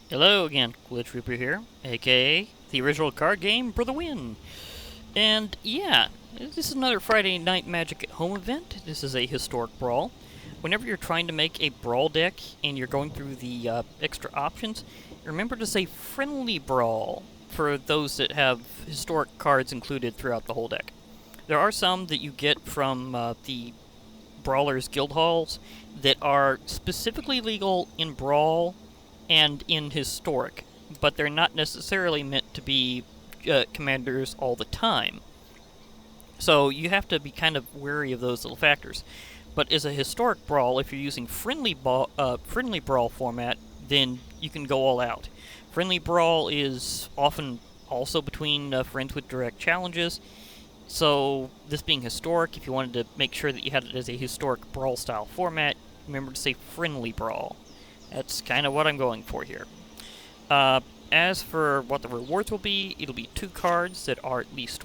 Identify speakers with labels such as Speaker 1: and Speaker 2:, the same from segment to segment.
Speaker 1: Hello again, Glitch Reaper here, aka the original card game for the win. And yeah, this is another Friday Night Magic at Home event. This is a historic brawl. Whenever you're trying to make a brawl deck and you're going through the extra options, remember to say friendly brawl for those that have historic cards included throughout the whole deck. There are some that you get from the Brawlers Guild Halls that are specifically legal in Brawl and in Historic, but they're not necessarily meant to be commanders all the time. So you have to be kind of wary of those little factors. But as a Historic Brawl, if you're using friendly Brawl format, then you can go all out. Friendly Brawl is often also between friends with direct challenges. So, this being historic, if you wanted to make sure that you had it as a historic brawl style format, remember to say friendly brawl. That's kind of what I'm going for here. As for what the rewards will be, it'll be 2 cards that are at least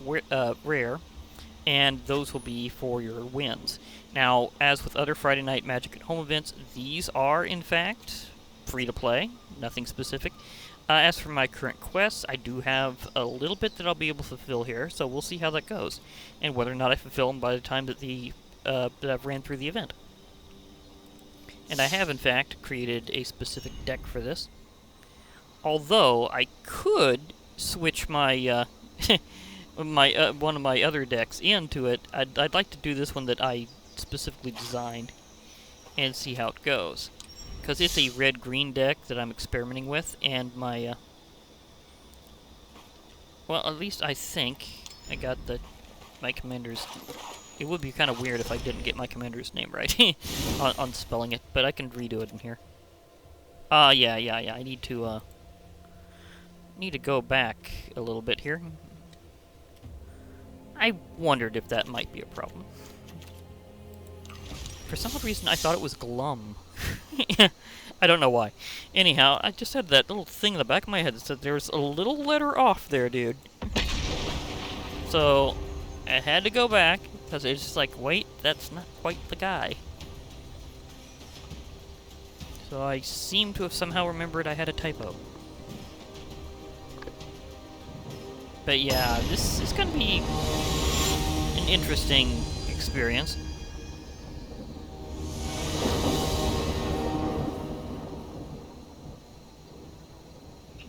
Speaker 1: rare, and those will be for your wins. Now, as with other Friday Night Magic at Home events, these are, in fact, free to play, nothing specific. As for my current quests, I do have a little bit that I'll be able to fulfill here, so we'll see how that goes, and whether or not I fulfill them by the time that that I've ran through the event. And I have, in fact, created a specific deck for this. Although I could switch my one of my other decks into it. I'd like to do this one that I specifically designed and see how it goes. Because it's a red-green deck that I'm experimenting with, and my, well, at least I think I got my commander's... It would be kind of weird if I didn't get my commander's name right on spelling it, but I can redo it in here. Yeah, I need to go back a little bit here. I wondered if that might be a problem. For some odd reason, I thought it was Glum. I don't know why. Anyhow, I just had that little thing in the back of my head that said there's a little letter off there, dude. So, I had to go back, because it's just like, wait, that's not quite the guy. So I seem to have somehow remembered I had a typo. But yeah, this is going to be an interesting experience.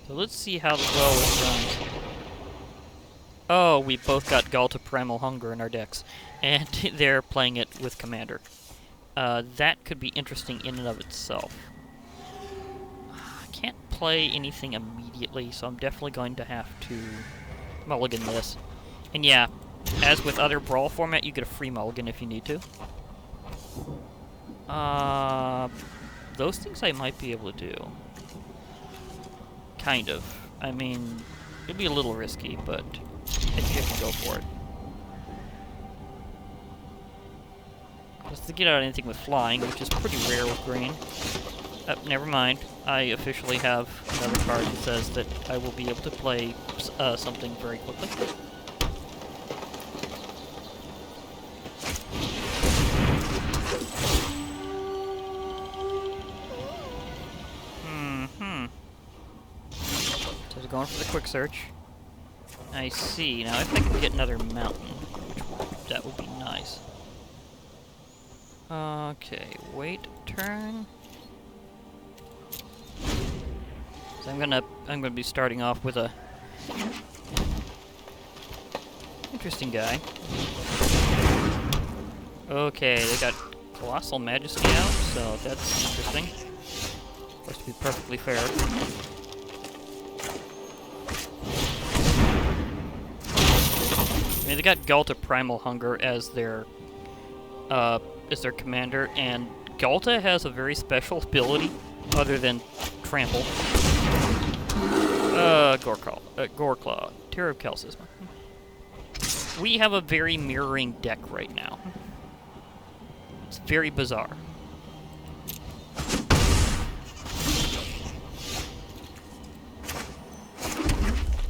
Speaker 1: So let's see how well it runs. Oh, we both got Galta Primal Hunger in our decks, and they're playing it with Commander. That could be interesting in and of itself. I can't play anything immediately, so I'm definitely going to have to mulligan this. And yeah, as with other Brawl format, you get a free mulligan if you need to. Those things I might be able to do. Kind of. I mean, it'd be a little risky, but I think I can go for it. Just to get out anything with flying, which is pretty rare with green. Never mind. I officially have another card that says that I will be able to play something very quickly. So going for the quick search. I see. Now, if I can get another mountain, that would be nice. Okay, wait, turn. So I'm gonna be starting off with a interesting guy. Okay, they got Colossal Majesty out, so that's interesting. Of course, to be perfectly fair. I mean, they got Galta Primal Hunger as their commander, and Galta has a very special ability other than Trample. Goreclaw, Terror of Calcisma. We have a very mirroring deck right now. It's very bizarre.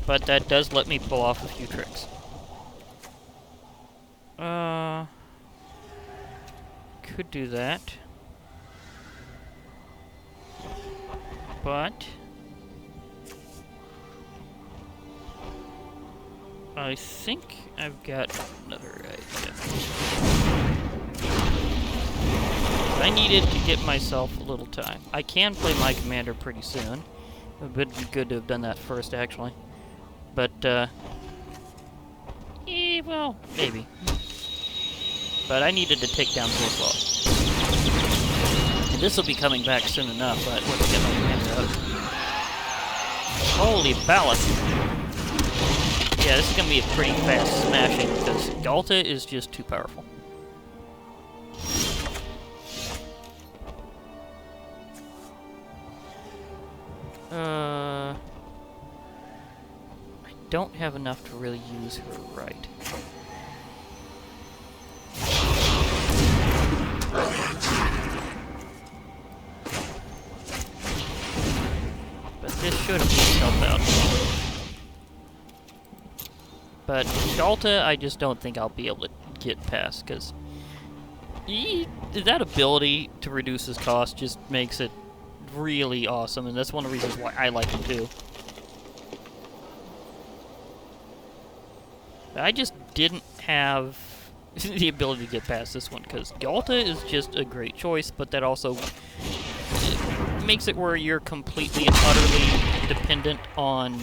Speaker 1: But that does let me pull off a few tricks. Could do that. But I think I've got another idea. I needed to get myself a little time. I can play my commander pretty soon. It would be good to have done that first, actually. But, well, maybe. But I needed to take down this wall. And this will be coming back soon enough, but let's get my commander out. Holy ballast! Yeah, this is going to be a pretty fast smashing, because Galta is just too powerful. I don't have enough to really use her right. But this should at least help out. But Galta, I just don't think I'll be able to get past, because that ability to reduce his cost just makes it really awesome, and that's one of the reasons why I like him too. I just didn't have the ability to get past this one, because Galta is just a great choice, but that also makes it where you're completely and utterly dependent on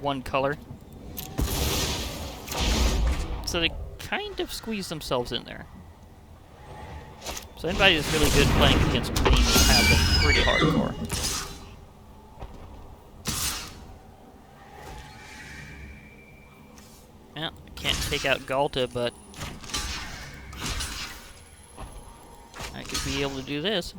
Speaker 1: one color. So they kind of squeeze themselves in there. So anybody that's really good playing against Green will have them pretty hardcore. Well, I can't take out Galta, but I could be able to do this.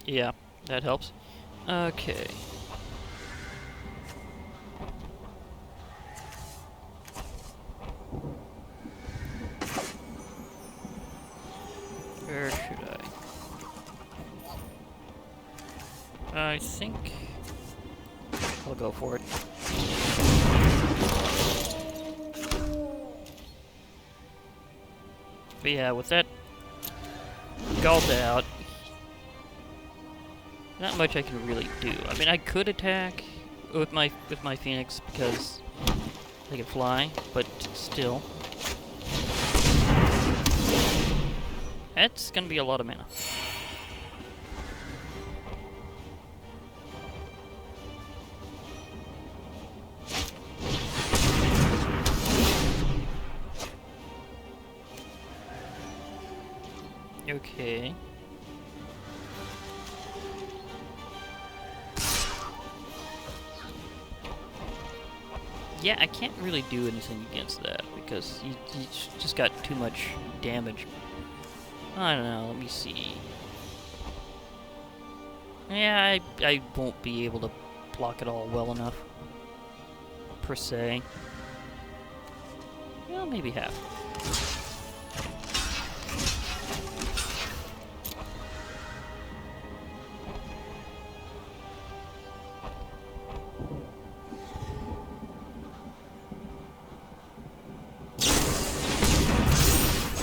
Speaker 1: Yeah, that helps. Okay. Where should I think I'll go for it. But yeah, with that Galta out, not much I can really do. I mean, I could attack with my Phoenix because they can fly, but still, that's gonna be a lot of mana. Okay. Yeah, I can't really do anything against that because you just got too much damage. I don't know, let me see. Yeah, I won't be able to block it all well enough, per se. Well, maybe half.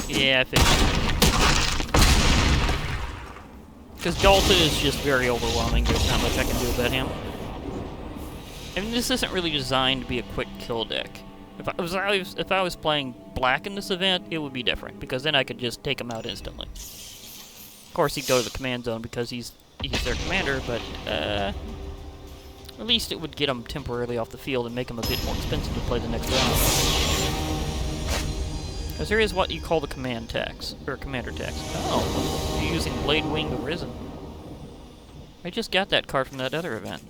Speaker 1: Yeah, I think. Because Galta is just very overwhelming. There's not much I can do about him. I mean, this isn't really designed to be a quick kill deck. If I was playing black in this event, it would be different, because then I could just take him out instantly. Of course, he'd go to the command zone because he's their commander, but at least it would get him temporarily off the field and make him a bit more expensive to play the next round. Because there is what you call the command tax, or commander tax. Oh, you're using Blade Wing of Risen. I just got that card from that other event.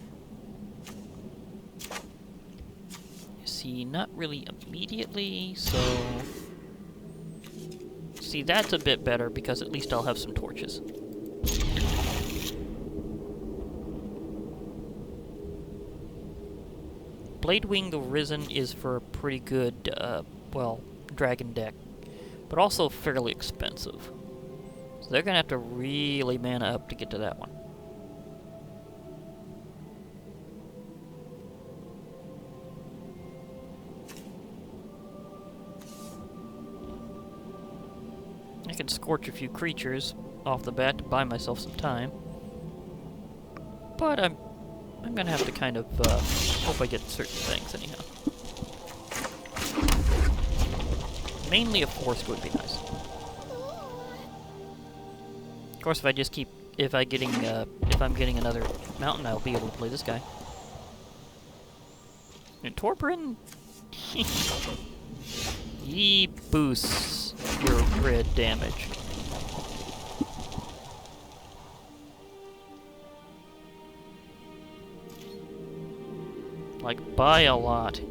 Speaker 1: You see, not really immediately, so... See, that's a bit better, because at least I'll have some torches. Blade Wing of Risen is for a pretty good, well, dragon deck, but also fairly expensive. So they're gonna have to really mana up to get to that one. I can scorch a few creatures off the bat to buy myself some time. But I'm gonna have to kind of hope I get certain things anyhow. Mainly a forest would be nice. Of course, if I just keep, if I'm getting another mountain, I'll be able to play this guy. And Torprin, he boosts your red damage. Like, by a lot.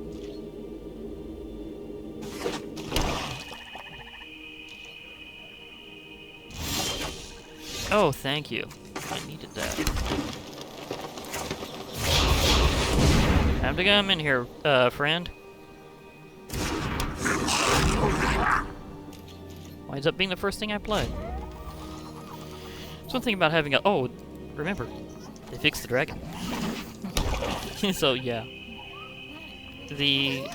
Speaker 1: Oh, thank you. I needed that. Time to come in here, friend. Winds up being the first thing I play. There's one thing about having a... Oh, remember, they fixed the dragon. So, yeah. The,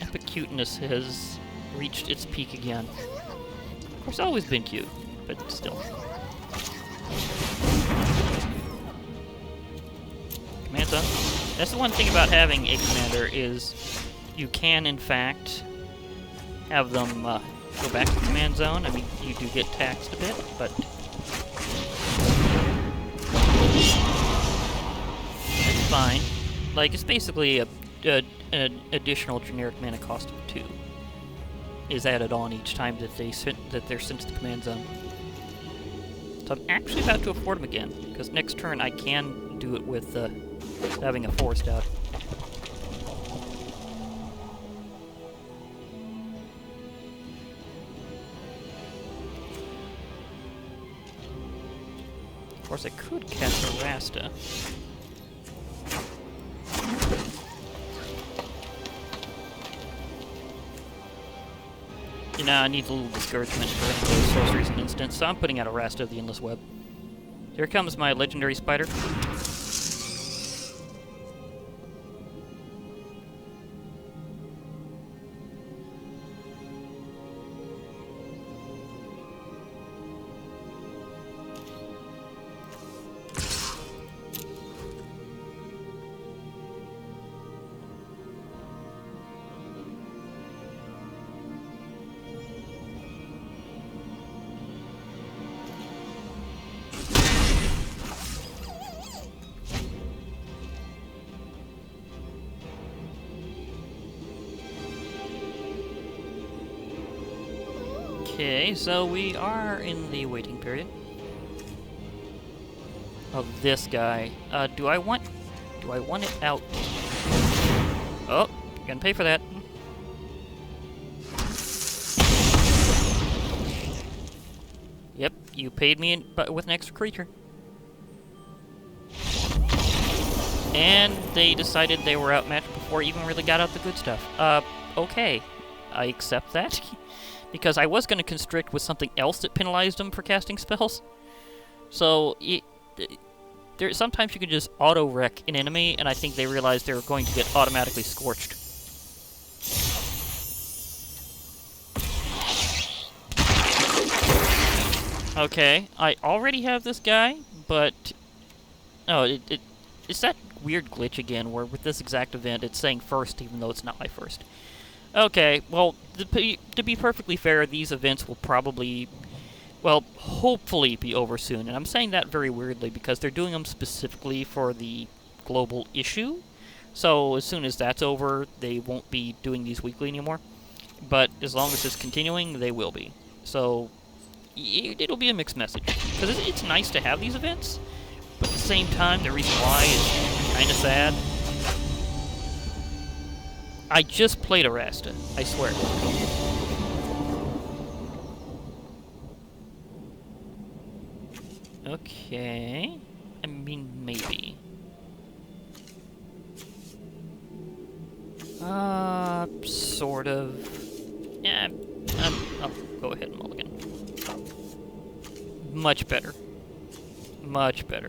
Speaker 1: epic cuteness has reached its peak again. Of course, it's always been cute, but still. Command zone. That's the one thing about having a commander is you can, in fact, have them go back to command zone. I mean, you do get taxed a bit, but it's fine. Like, it's basically an additional generic mana cost of 2 is added on each time that they're sent to the command zone. So I'm actually about to afford them again, because next turn I can do it with having a forest out. Of course, I could cast a Rasta. You know, I need a little discouragement for any of those sorceries and instants, so I'm putting out a Rasta of the Endless Web. Here comes my legendary spider. Okay, so we are in the waiting period. Oh, this guy. Do I want it out? Oh, you're gonna pay for that. Yep, you paid me with an extra creature. And they decided they were outmatched before I even really got out the good stuff. Okay. I accept that. Because I was going to constrict with something else that penalized them for casting spells. So, sometimes you can just auto-wreck an enemy, and I think they realized they were going to get automatically scorched. Okay, I already have this guy, but... Oh, it's that weird glitch again, where with this exact event, it's saying first, even though it's not my first. Okay, well, to be perfectly fair, these events will probably, well, hopefully be over soon. And I'm saying that very weirdly because they're doing them specifically for the global issue. So as soon as that's over, they won't be doing these weekly anymore. But as long as it's continuing, they will be. So it'll be a mixed message. Because it's nice to have these events, but at the same time, the reason why is kind of sad. I just played a Rasta, I swear. Okay. I mean, maybe. Sort of. Yeah, I'll go ahead and mulligan. Much better. Much better.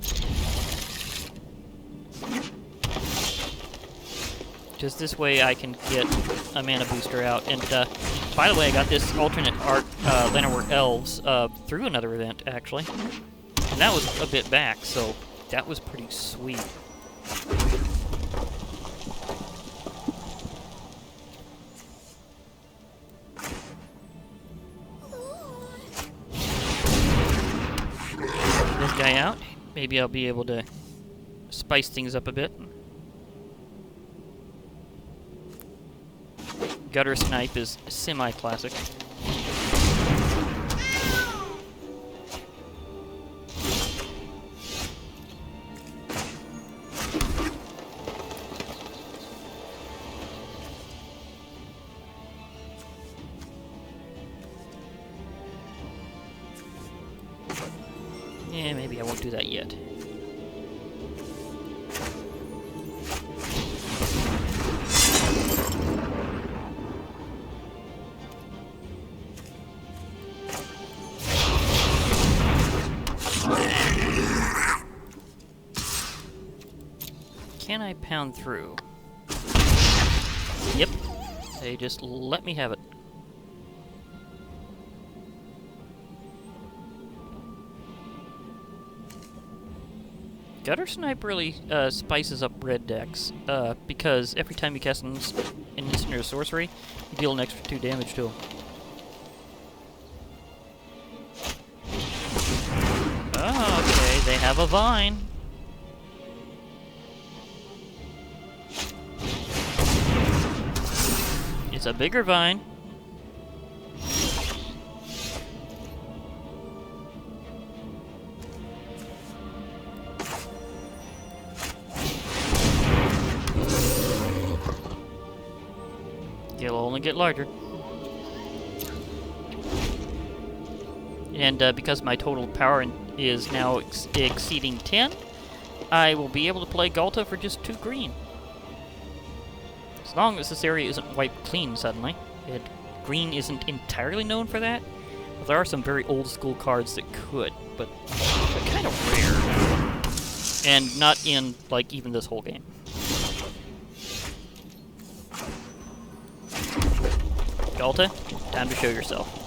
Speaker 1: Just this way I can get a mana booster out, and By the way, I got this alternate art Llanowar Elves through another event, actually. And that was a bit back, so that was pretty sweet. This guy out. Maybe I'll be able to spice things up a bit. Gutter Snipe is semi-classic. Yeah, maybe I won't do that yet. Can I pound through? Yep. They just let me have it. Gutter Snipe really spices up red decks, because every time you cast an instant or sorcery, you deal an extra 2 damage to them. Oh, okay, they have a vine. It's a bigger vine. It'll only get larger. And because my total power is now exceeding 10, I will be able to play Galta for just 2 green. As long as this area isn't wiped clean suddenly. Green isn't entirely known for that. But there are some very old school cards that could, but they're kind of rare. And not in, like, even this whole game. Galta, time to show yourself.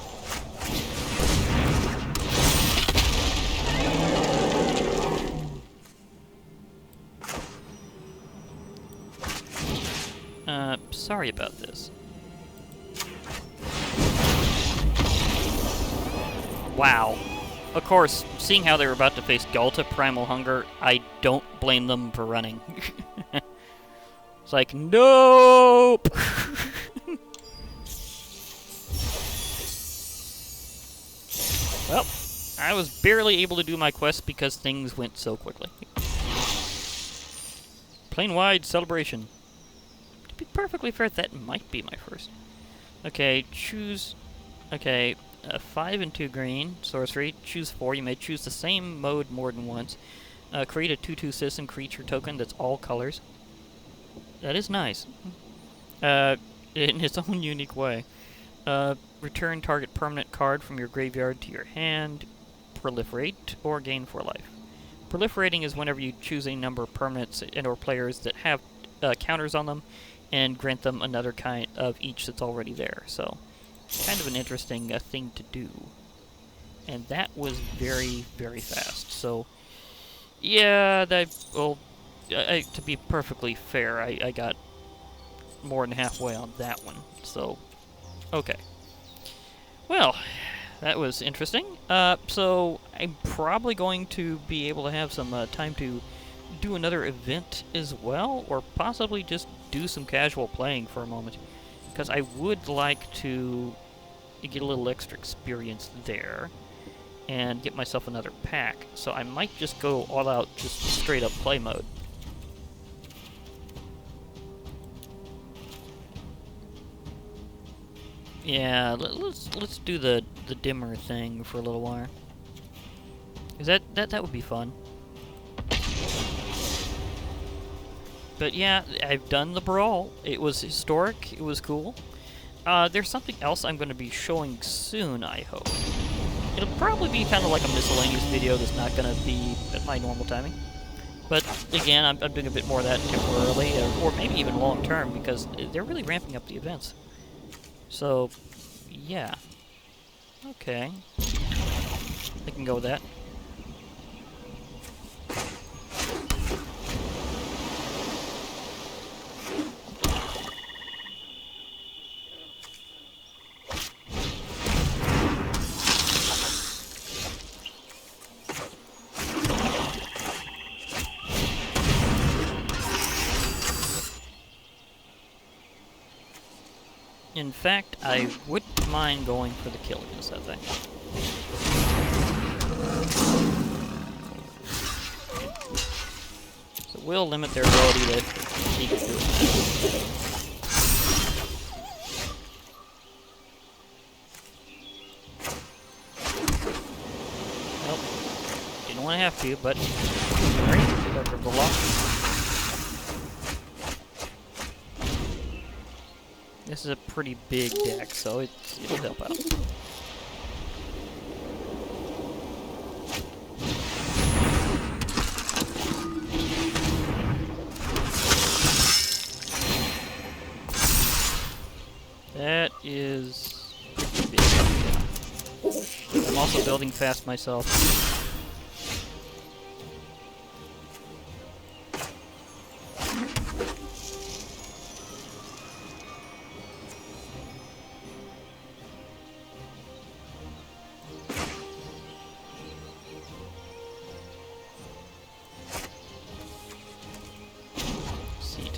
Speaker 1: Sorry about this. Wow. Of course, seeing how they were about to face Galta Primal Hunger, I don't blame them for running. It's like, nope! Well, I was barely able to do my quest because things went so quickly. Plane-wide celebration. To be perfectly fair, that might be my first. Okay, choose... Okay, 5 and 2 green, sorcery. Choose 4. You may choose the same mode more than once. Create a 2/2 citizen creature token that's all colors. That is nice. In its own unique way. Return target permanent card from your graveyard to your hand. Proliferate, or gain 4 life. Proliferating is whenever you choose a number of permanents and or players that have counters on them, and grant them another kind of each that's already there. So, kind of an interesting thing to do. And that was very, very fast. So, yeah, well, to be perfectly fair, I got more than halfway on that one. So, okay. Well, that was interesting. So, I'm probably going to be able to have some time to do another event as well, or possibly just do some casual playing for a moment, because I would like to get a little extra experience there and get myself another pack. So I might just go all out, just straight up play mode. Yeah, let's do the dimmer thing for a little while. Is that would be fun. But yeah, I've done the Brawl. It was historic. It was cool. There's something else I'm going to be showing soon, I hope. It'll probably be kind of like a miscellaneous video that's not going to be at my normal timing. But again, I'm doing a bit more of that temporarily, or maybe even long term, because they're really ramping up the events. So, Yeah. Okay. I can go with that. In fact, I wouldn't mind going for the kill against that thing. So it will limit their ability to keep doing that. Nope. Didn't want to have to, but... Alright, start to roll off. This is a pretty big deck, so it'll help out. That is pretty big. I'm also building fast myself.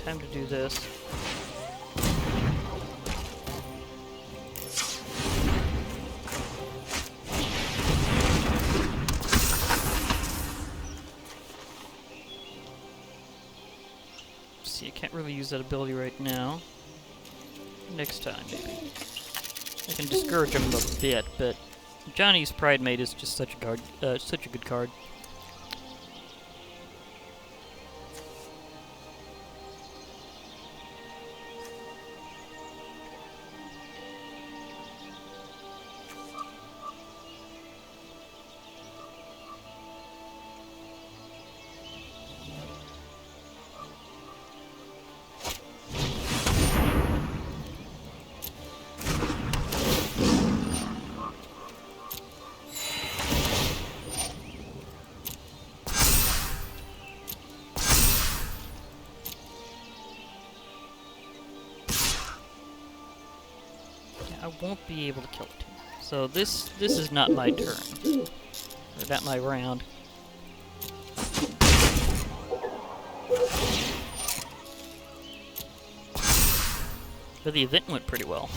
Speaker 1: Time to do this. See, I can't really use that ability right now. Next time, maybe. I can discourage him a bit, but Johnny's Pride Mate is just such a good card. I won't be able to kill it. So this is not my turn. Or not my round. But the event went pretty well.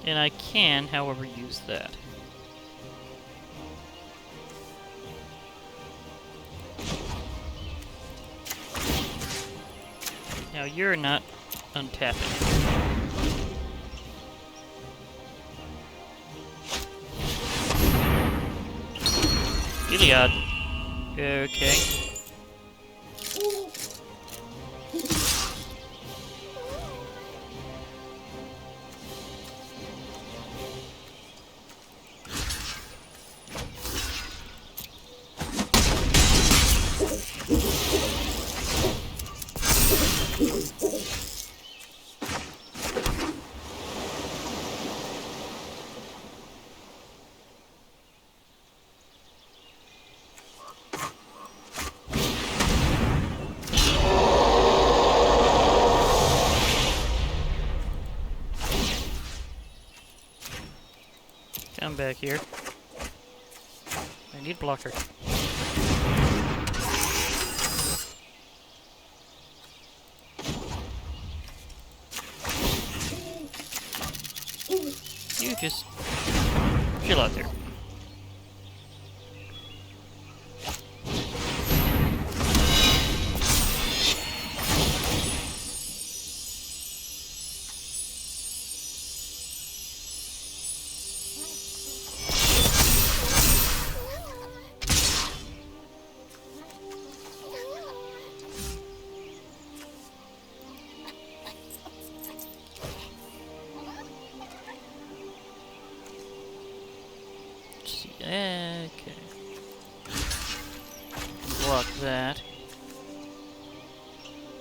Speaker 1: And I can, however, use that. Now you're not untapping. Iliad. Okay. Come back here. I need blocker. You just chill out there. that.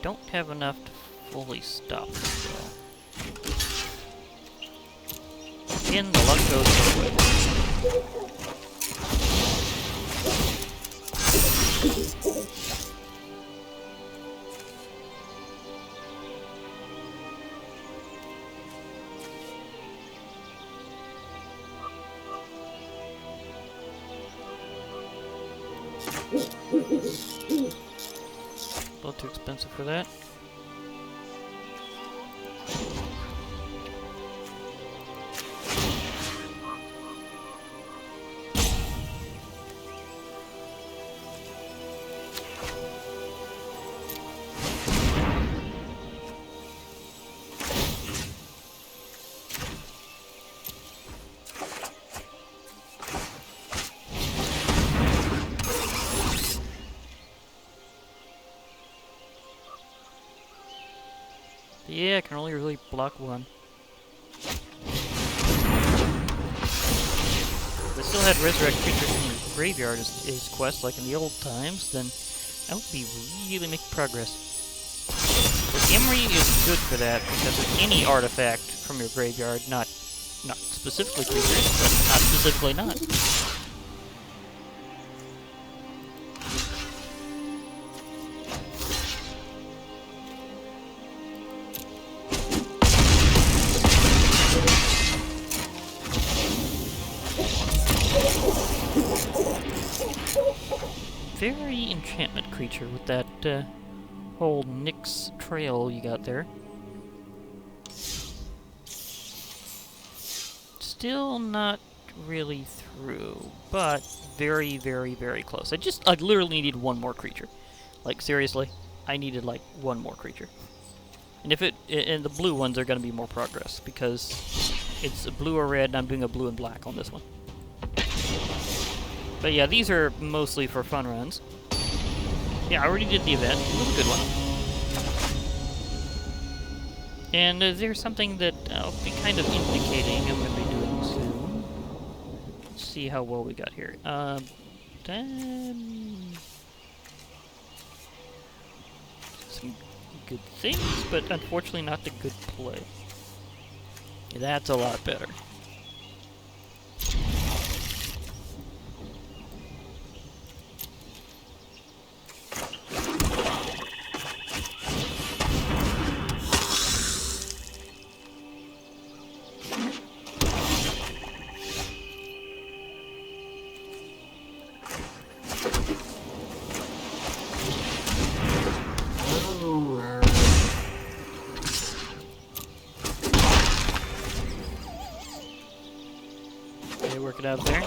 Speaker 1: Don't have enough to fully stop this though. Again, the luck goes this way. A little too expensive for that. Yeah, I can only really block one. If I still had resurrect creatures in the graveyard as quest like in the old times, then I would be really making progress. But Emery is good for that because of any artifact from your graveyard, not specifically creatures, but not specifically not. Very enchantment creature with that whole Nyx trail you got there. Still not really through, but very, very, very close. I literally needed one more creature. Like, seriously, I needed like one more creature. And and the blue ones are going to be more progress because it's a blue or red and I'm doing a blue and black on this one. But yeah, these are mostly for fun runs. Yeah, I already did the event. It was a good one. And there's something that I'll be kind of indicating I'm going to be doing soon. Let's see how well we got here. Some good things, but unfortunately not the good play. That's a lot better. Work it out there.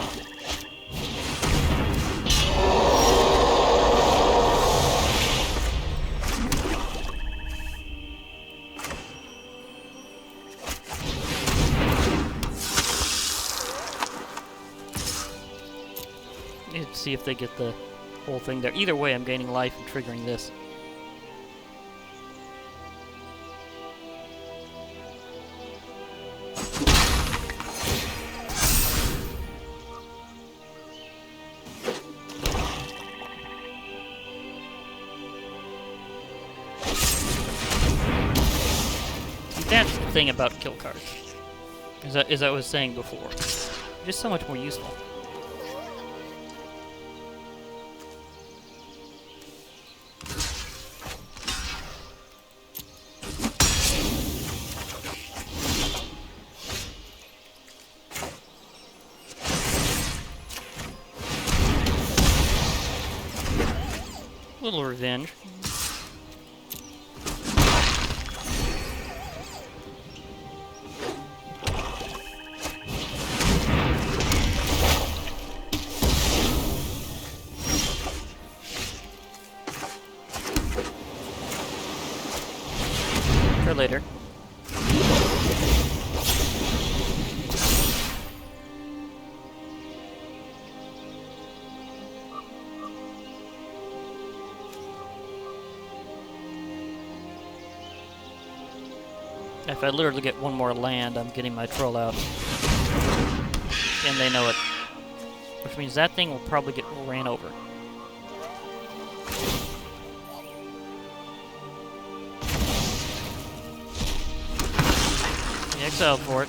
Speaker 1: Let's see if they get the whole thing there. Either way, I'm gaining life and triggering this. That's the thing about kill cards, as I was saying before. Just so much more useful. A little revenge. For later. If I literally get one more land, I'm getting my troll out. And they know it. Which means that thing will probably get ran over. exile for it.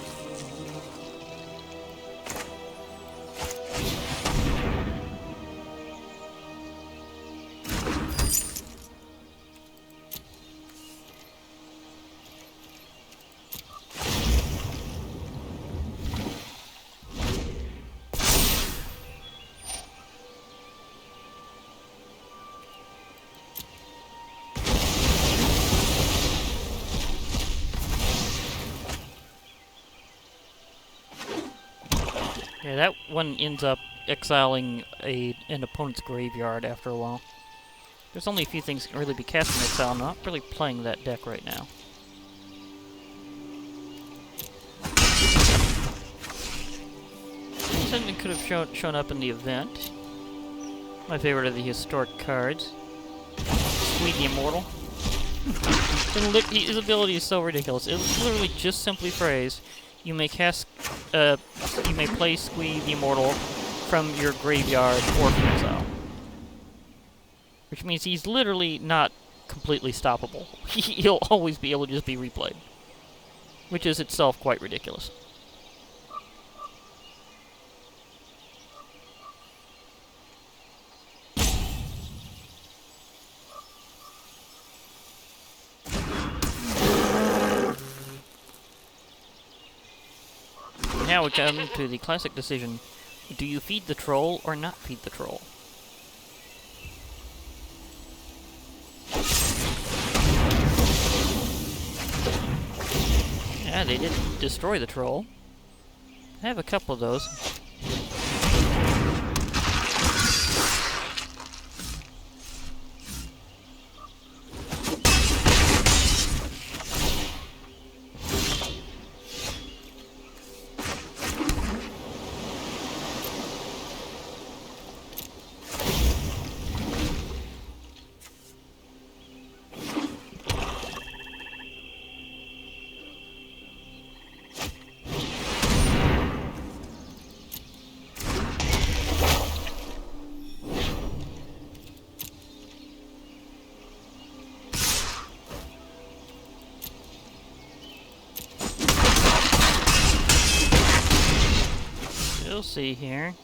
Speaker 1: Yeah, that one ends up exiling an opponent's graveyard after a while. There's only a few things that can really be cast in exile. I'm not really playing that deck right now. Something could have shown up in the event. My favorite of the historic cards. Sweet the Immortal. His ability is so ridiculous. It's literally just simply phrase. You may cast, you may play Squee the Immortal from your graveyard or from exile. Which means he's literally not completely stoppable. He'll always be able to just be replayed. Which is itself quite ridiculous. Now we come to the classic decision. Do you feed the troll or not feed the troll? Yeah, they did destroy the troll. I have a couple of those. We'll see here.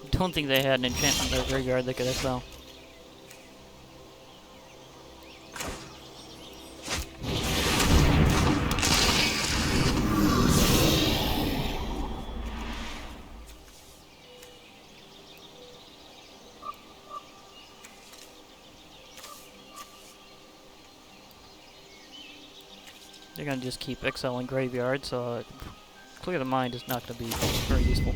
Speaker 1: Don't think they had an enchantment in their graveyard they could exile. They're gonna just keep exiling graveyard, so Clear the Mind is not gonna be very useful.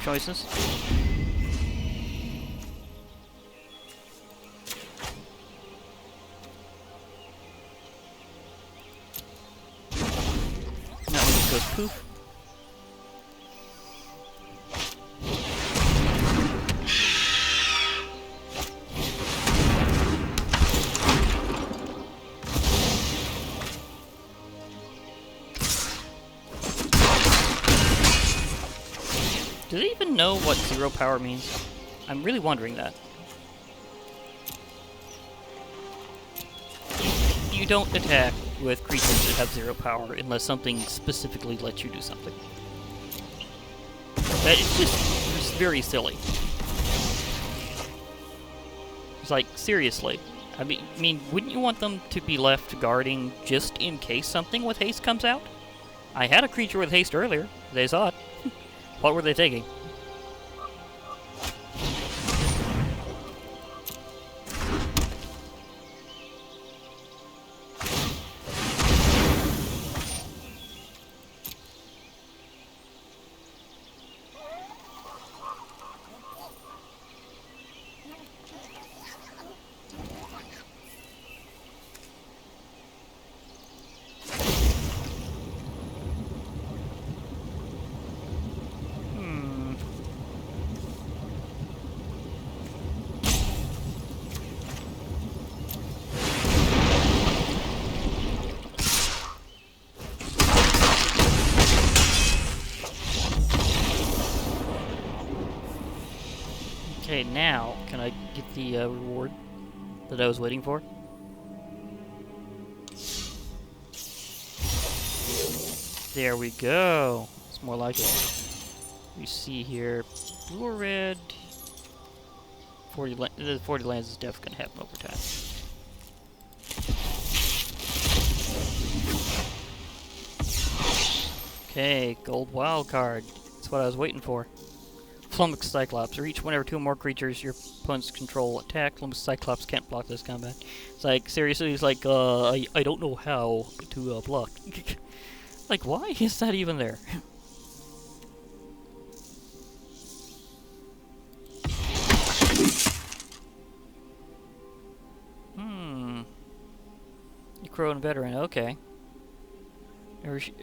Speaker 1: Choices. That one just goes poof. Do they even know what 0 power means? I'm really wondering that. You don't attack with creatures that have 0 power unless something specifically lets you do something. It's very silly. It's like, seriously. I mean, wouldn't you want them to be left guarding just in case something with haste comes out? I had a creature with haste earlier. They saw it. What were they taking? Okay, now can I get the reward that I was waiting for? There we go. It's more like it. We see here, blue or red. 40 lands is definitely gonna happen over time. Okay, gold wild card. That's what I was waiting for. Flummox Cyclops. Reach whenever two or more creatures your opponents control attack. Flummox Cyclops can't block this combat. It's like, seriously, it's like, I don't know how to block. Like, why is that even there? Crow veteran, okay.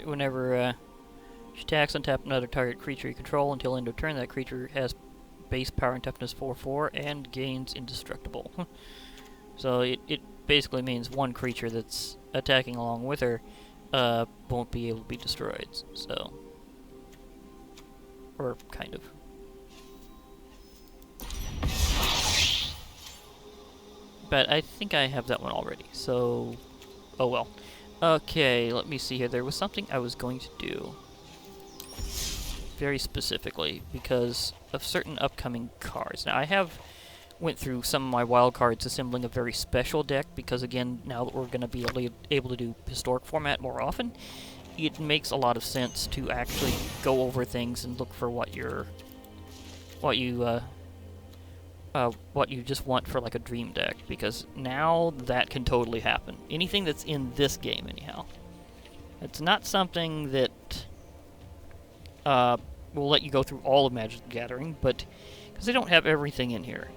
Speaker 1: Whenever she attacks, untap another target creature you control until end of turn. That creature has base power and toughness 4/4 and gains indestructible. So it basically means one creature that's attacking along with her won't be able to be destroyed. So, or kind of. But I think I have that one already. So, oh well. Okay, let me see here. There was something I was going to do. Very specifically, because of certain upcoming cards. Now, I have went through some of my wild cards assembling a very special deck, because again, now that we're going to be able to do historic format more often, it makes a lot of sense to actually go over things and look for what you just want for like a dream deck, because now that can totally happen. Anything that's in this game, anyhow. It's not something that will let you go through all of Magic the Gathering, but because they don't have everything in here.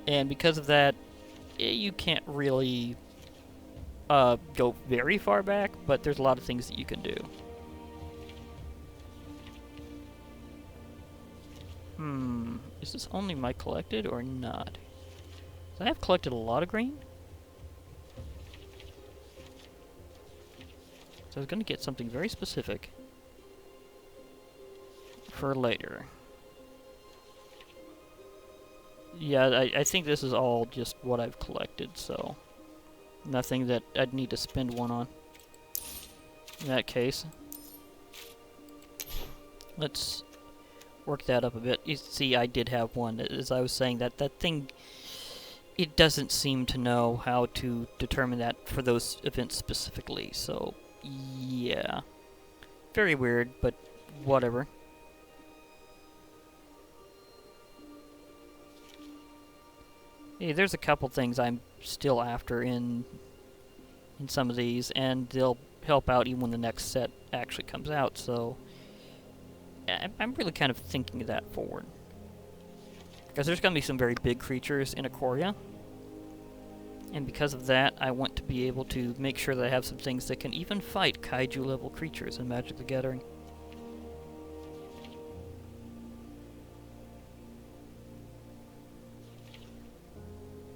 Speaker 1: And because of that, you can't really go very far back, but there's a lot of things that you can do. Is this only my collected or not? I have collected a lot of green. So I was going to get something very specific for later. Yeah, I think this is all just what I've collected, so nothing that I'd need to spend one on. In that case, let's work that up a bit. You see, I did have one. As I was saying, that thing, it doesn't seem to know how to determine that for those events specifically, so yeah. Very weird, but whatever. Hey, there's a couple things I'm still after in some of these, and they'll help out even when the next set actually comes out, so I'm really kind of thinking of that forward. Because there's going to be some very big creatures in Ikoria, and because of that, I want to be able to make sure that I have some things that can even fight kaiju-level creatures in Magic the Gathering.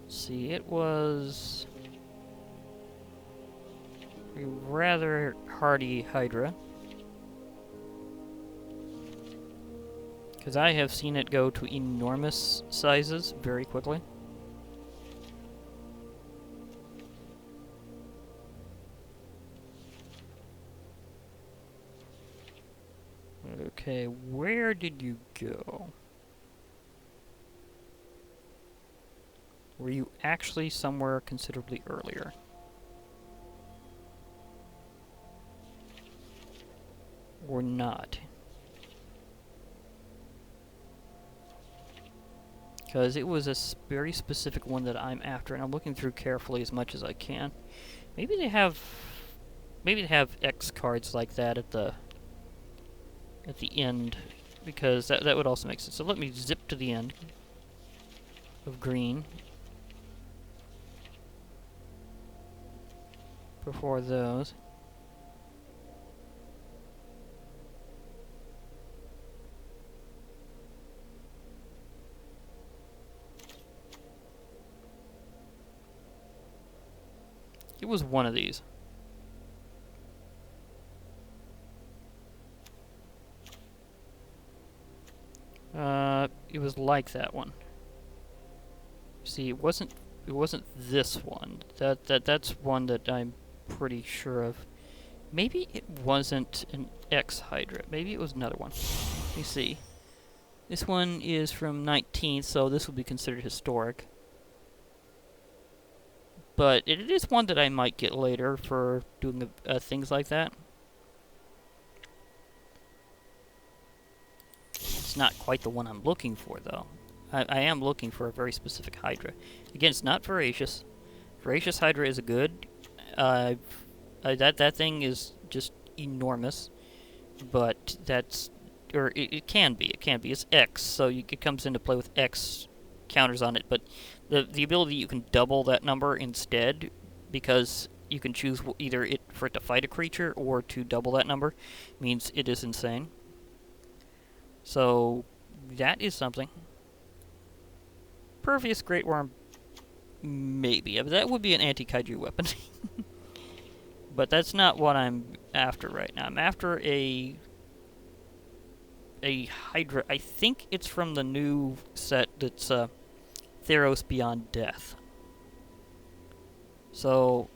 Speaker 1: See, it was a rather hardy Hydra, because I have seen it go to enormous sizes very quickly. Okay, where did you go? Were you actually somewhere considerably earlier? Or not? Because it was a very specific one that I'm after, and I'm looking through carefully as much as I can. Maybe they have X cards like that at the end, because that would also make sense. So let me zip to the end of green before those. It was one of these. It it was like that one. See, it wasn't this one. That's one that I'm pretty sure of. Maybe it wasn't an X Hydra. Maybe it was another one. Let me see. This one is from 19th, so this will be considered historic. But it is one that I might get later for doing things like that. It's not quite the one I'm looking for, though. I am looking for a very specific Hydra. Again, it's not Voracious. Voracious Hydra is a good. That thing is just enormous. But that's... Or it can be. It can be. It's X, so it comes into play with X counters on it. But the ability you can double that number instead, because you can choose either for it to fight a creature or to double that number, means it is insane. So that is something. Pervious Great Worm, maybe. But that would be an anti-kaiju weapon. But that's not what I'm after right now. I'm after a Hydra. I think it's from the new set that's THEROS Beyond Death. So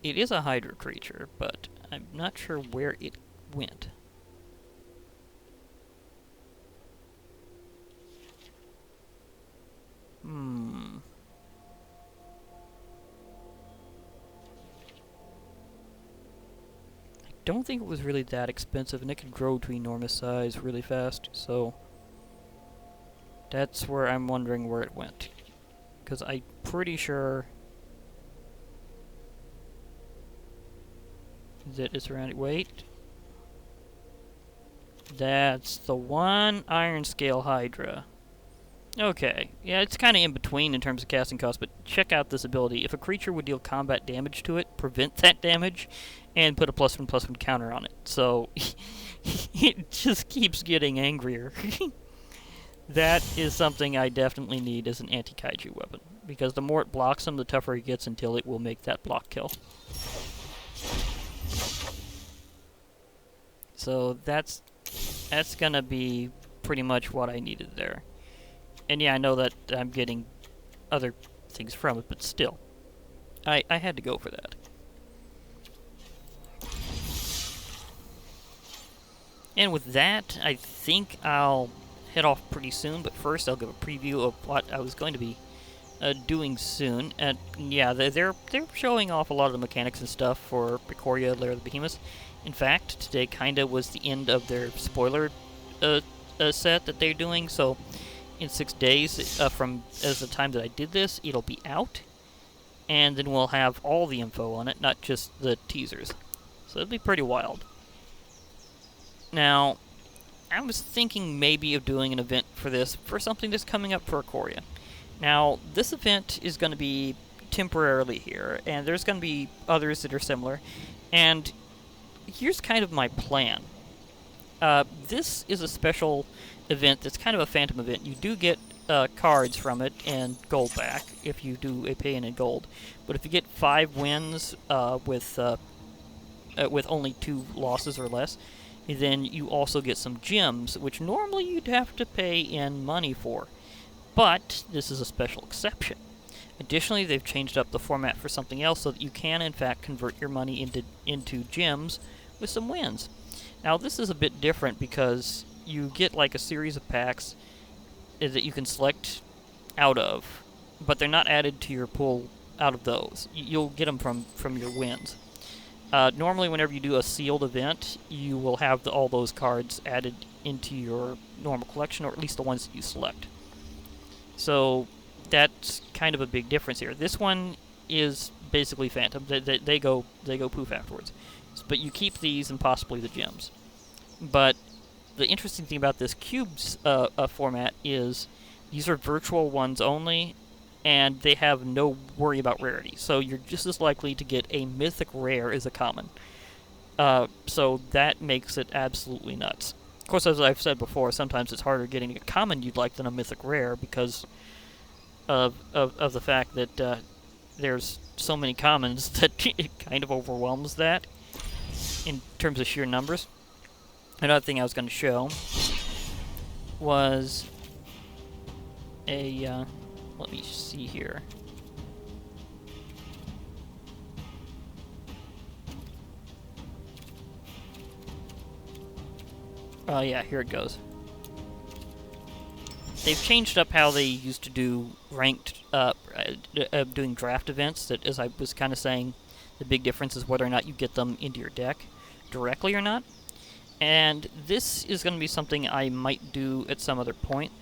Speaker 1: it is a Hydra creature, but I'm not sure where it went. I don't think it was really that expensive, and it could grow to enormous size really fast, so that's where I'm wondering where it went. Because I'm pretty sure that it's around... Wait. That's the one Iron Scale Hydra. Okay, yeah, it's kind of in between in terms of casting cost, but check out this ability. If a creature would deal combat damage to it, prevent that damage, and put a +1/+1 counter on it. So, it just keeps getting angrier. That is something I definitely need as an anti-kaiju weapon, because the more it blocks them, the tougher it gets until it will make that block kill. So, that's gonna be pretty much what I needed there. And yeah, I know that I'm getting other things from it, but still. I had to go for that. And with that, I think I'll head off pretty soon, but first I'll give a preview of what I was going to be doing soon. And yeah, they're showing off a lot of the mechanics and stuff for Ikoria, Lair of the Behemoths. In fact, today kinda was the end of their spoiler set that they're doing, so in 6 days from as the time that I did this, it'll be out, and then we'll have all the info on it, not just the teasers. So it'll be pretty wild. Now, I was thinking maybe of doing an event for this, for something that's coming up for Ikoria. Now, this event is going to be temporarily here, and there's going to be others that are similar, and here's kind of my plan. This is a special event that's kind of a phantom event. You do get cards from it and gold back if you do a pay-in gold. But if you get 5 wins with only 2 losses or less, then you also get some gems, which normally you'd have to pay in money for. But this is a special exception. Additionally, they've changed up the format for something else so that you can, in fact, convert your money into gems with some wins. Now, this is a bit different because you get like a series of packs that you can select out of, but they're not added to your pool out of those. You'll get them from your wins. Normally, whenever you do a sealed event, you will have all those cards added into your normal collection, or at least the ones that you select. So that's kind of a big difference here. This one is basically phantom. They go poof afterwards. But you keep these and possibly the gems. But the interesting thing about this cubes format is these are virtual ones only, and they have no worry about rarity. So you're just as likely to get a mythic rare as a common. So that makes it absolutely nuts. Of course, as I've said before, sometimes it's harder getting a common you'd like than a mythic rare because of the fact that there's so many commons that it kind of overwhelms that in terms of sheer numbers. Another thing I was going to show was a, let me see here. Oh yeah, here it goes. They've changed up how they used to do ranked, doing draft events. That, as I was kind of saying, the big difference is whether or not you get them into your deck directly or not. And this is going to be something I might do at some other point.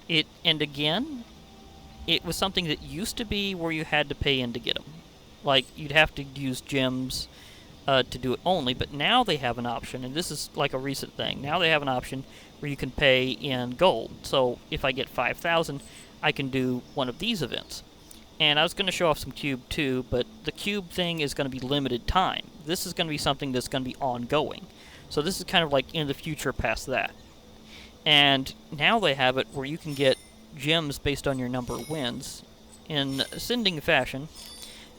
Speaker 1: And again, it was something that used to be where you had to pay in to get them. Like, you'd have to use gems to do it only, but now they have an option, and this is like a recent thing. Now they have an option where you can pay in gold. So if I get 5,000, I can do one of these events. And I was going to show off some cube too, but the cube thing is going to be limited time. This is going to be something that's going to be ongoing. So this is kind of like in the future past that. And now they have it where you can get gems based on your number of wins in ascending fashion,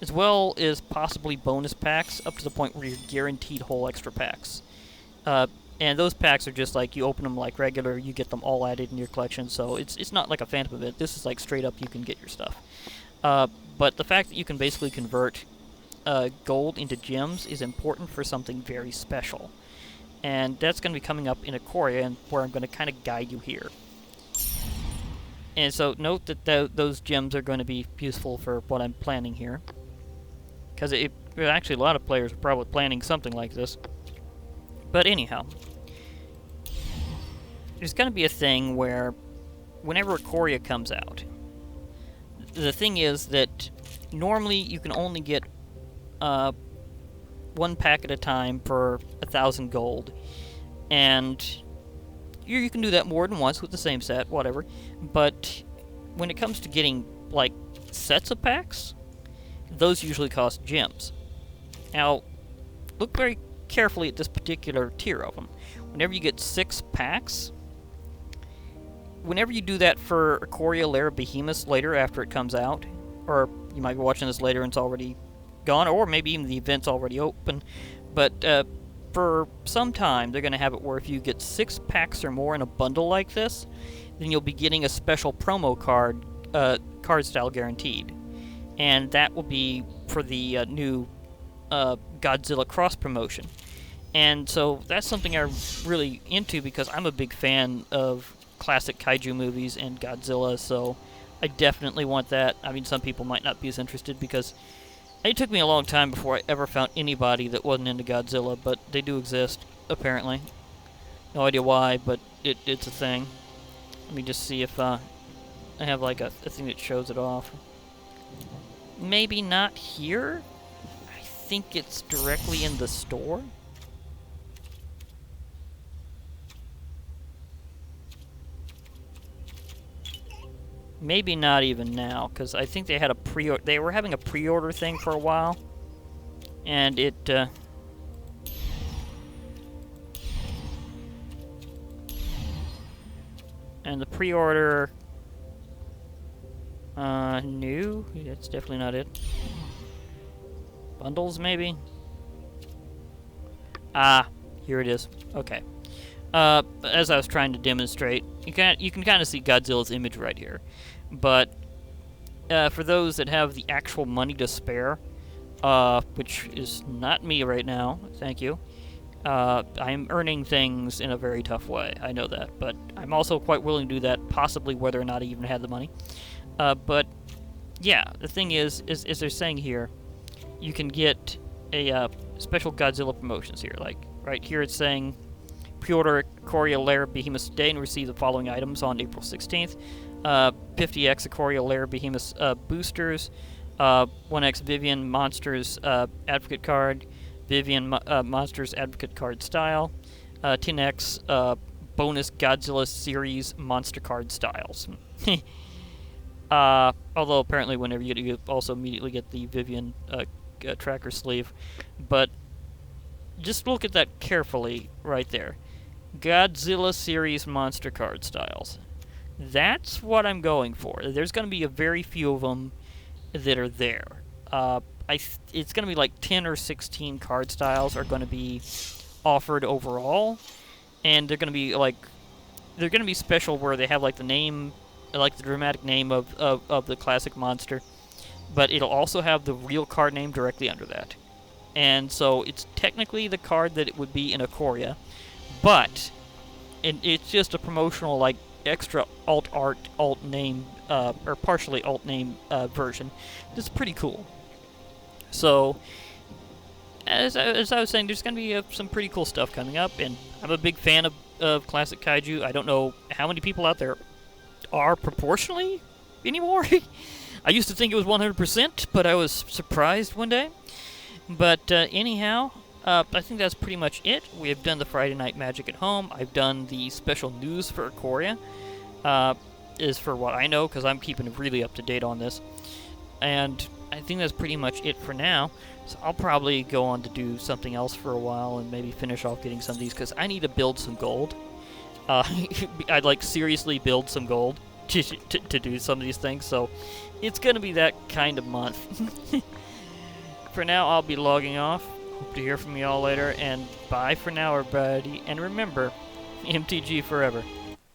Speaker 1: as well as possibly bonus packs up to the point where you're guaranteed whole extra packs. And those packs are just like, you open them like regular, you get them all added in your collection, so it's not like a phantom event. This is like straight up you can get your stuff. But the fact that you can basically convert gold into gems is important for something very special. And that's going to be coming up in Ikoria, and where I'm going to kind of guide you here. And so note that those gems are going to be useful for what I'm planning here. Because actually a lot of players are probably planning something like this. But anyhow, there's going to be a thing where whenever Ikoria comes out, the thing is that normally you can only get one pack at a time per 1,000 gold. And you can do that more than once with the same set, whatever. But when it comes to getting, like, sets of packs, those usually cost gems. Now, look very carefully at this particular tier of them. Whenever you get 6 packs, whenever you do that for Ikoria Lair of Behemoths later after it comes out, or you might be watching this later and it's already gone, or maybe even the event's already open, but for some time they're going to have it where if you get 6 packs or more in a bundle like this, then you'll be getting a special promo card, card style guaranteed. And that will be for the new Godzilla cross promotion. And so that's something I'm really into because I'm a big fan of classic kaiju movies and Godzilla, so I definitely want that. I mean, some people might not be as interested because it took me a long time before I ever found anybody that wasn't into Godzilla, but they do exist, apparently. No idea why, but it's a thing. Let me just see if I have like a thing that shows it off. Maybe not here. I think it's directly in the store. Maybe not even now, because I think they had a they were having a pre-order thing for a while, and it and the pre-order new. That's definitely not it. Bundles, maybe. Ah, here it is. Okay. As I was trying to demonstrate, you can kind of see Godzilla's image right here. But for those that have the actual money to spare, which is not me right now, thank you, I'm earning things in a very tough way. I know that, but I'm also quite willing to do that, possibly whether or not I even had the money. But yeah, the thing is they're saying here, you can get a special Godzilla promotions here. Like right here, it's saying pre-order Ikoria Lair of Behemoths today and receive the following items on April 16th. 50x Ikoria Lair of Behemoths boosters, 1x Vivian Monsters Advocate card, Vivian Monsters Advocate card style, 10x bonus Godzilla series monster card styles. Although apparently whenever you also immediately get the Vivian tracker sleeve. But just look at that carefully right there. Godzilla series monster card styles. That's what I'm going for. There's going to be a very few of them that are there. It's going to be like 10 or 16 card styles are going to be offered overall, and they're going to be like they're going to be special where they have like the name, like the dramatic name of the classic monster, but it'll also have the real card name directly under that. And so it's technically the card that it would be in Ikoria, but it's just a promotional, like, extra alt art, alt name, or partially alt name version. It's pretty cool. So, as I was saying, there's going to be some pretty cool stuff coming up, and I'm a big fan of classic kaiju. I don't know how many people out there are proportionally anymore. I used to think it was 100%, but I was surprised one day. But anyhow, I think that's pretty much it. We have done the Friday Night Magic at Home. I've done the special news for Ikoria, is for what I know, because I'm keeping really up to date on this. And I think that's pretty much it for now. So I'll probably go on to do something else for a while and maybe finish off getting some of these, because I need to build some gold. I'd like seriously build some gold to do some of these things, so it's going to be that kind of month. For now, I'll be logging off. Hope to hear from you all later, and bye for now, everybody. And remember, MTG forever.